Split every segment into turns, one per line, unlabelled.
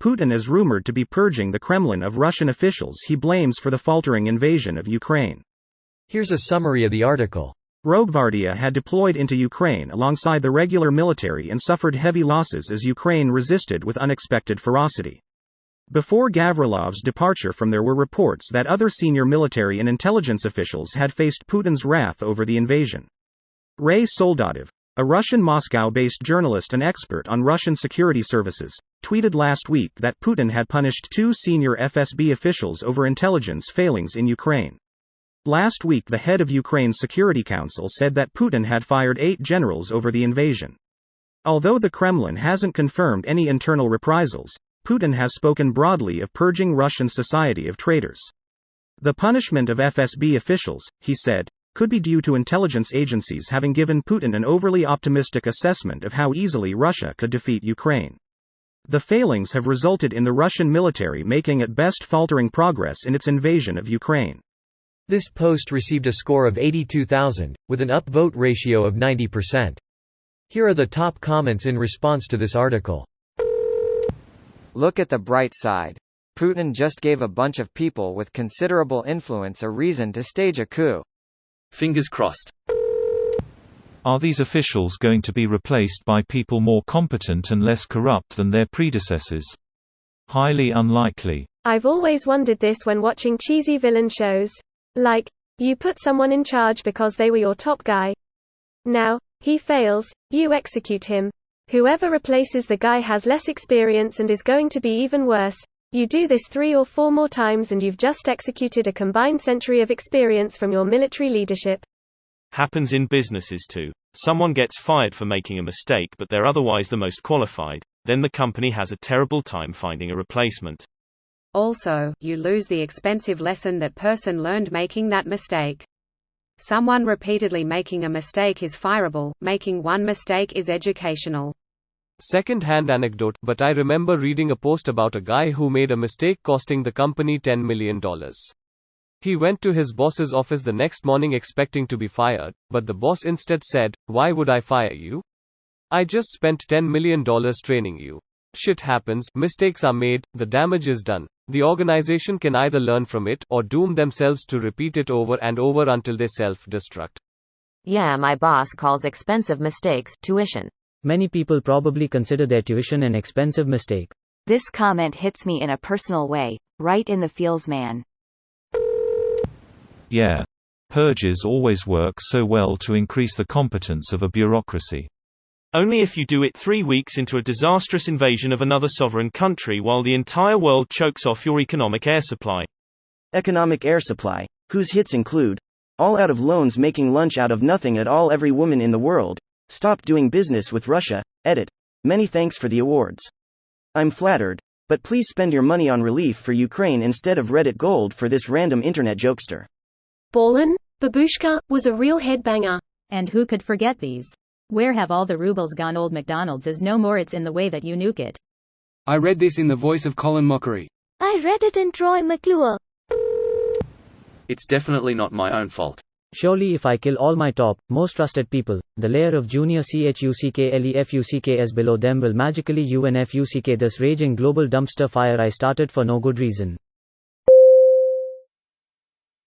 Putin is rumored to be purging the Kremlin of Russian officials he blames for the faltering invasion of Ukraine.
Here's a summary of the article.
Rosgvardia had deployed into Ukraine alongside the regular military and suffered heavy losses as Ukraine resisted with unexpected ferocity. Before Gavrilov's departure from there were reports that other senior military and intelligence officials had faced Putin's wrath over the invasion. Ray Soldatov, a Russian Moscow-based journalist and expert on Russian security services, tweeted last week that Putin had punished 2 senior FSB officials over intelligence failings in Ukraine. Last week the head of Ukraine's Security Council said that Putin had fired 8 generals over the invasion. Although the Kremlin hasn't confirmed any internal reprisals, Putin has spoken broadly of purging Russian society of traitors. The punishment of FSB officials, he said, could be due to intelligence agencies having given Putin an overly optimistic assessment of how easily Russia could defeat Ukraine. The failings have resulted in the Russian military making at best faltering progress in its invasion of Ukraine.
This post received a score of 82,000, with an upvote ratio of 90%. Here are the top comments in response to this article.
Look at the bright side. Putin just gave a bunch of people with considerable influence a reason to stage a coup.
Fingers crossed. Are these officials going to be replaced by people more competent and less corrupt than their predecessors? Highly unlikely.
I've always wondered this when watching cheesy villain shows. Like, you put someone in charge because they were your top guy. Now, he fails, you execute him. Whoever replaces the guy has less experience and is going to be even worse. You do this 3 or 4 more times and you've just executed a combined century of experience from your military leadership.
Happens in businesses too. Someone gets fired for making a mistake but they're otherwise the most qualified, then the company has a terrible time finding a replacement.
Also, you lose the expensive lesson that person learned making that mistake. Someone repeatedly making a mistake is fireable, making one mistake is educational.
Second-hand anecdote, but I remember reading a post about a guy who made a mistake costing the company $10 million. He went to his boss's office the next morning expecting to be fired, but the boss instead said, "Why would I fire you? I just spent $10 million training you." Shit happens, mistakes are made, the damage is done. The organization can either learn from it, or doom themselves to repeat it over and over until they self-destruct.
Yeah, my boss calls expensive mistakes tuition.
Many people probably consider their tuition an expensive mistake.
This comment hits me in a personal way, right in the feels, man.
Yeah. Purges always work so well to increase the competence of a bureaucracy.
Only if you do it 3 weeks into a disastrous invasion of another sovereign country while the entire world chokes off your economic air supply.
Economic air supply, whose hits include all out of loans, making lunch out of nothing at all, every woman in the world, stop doing business with Russia, edit. Many thanks for the awards. I'm flattered, but please spend your money on relief for Ukraine instead of Reddit gold for this random internet jokester.
Ballin', Babushka, was a real headbanger.
And who could forget these? Where have all the rubles gone? Old McDonald's is no more, it's in the way that you nuke it.
I read this in the voice of Colin Mockery.
I read it in Troy McClure.
It's definitely not my own fault.
Surely if I kill all my top, most trusted people, the layer of junior CHUCKLEFUCKs below them will magically UNFUCK this raging global dumpster fire I started for no good reason.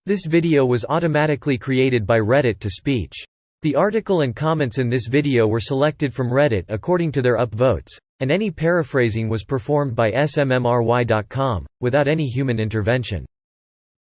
This video was automatically created by Reddit to speech. The article and comments in this video were selected from Reddit according to their upvotes, and any paraphrasing was performed by smmry.com, without any human intervention.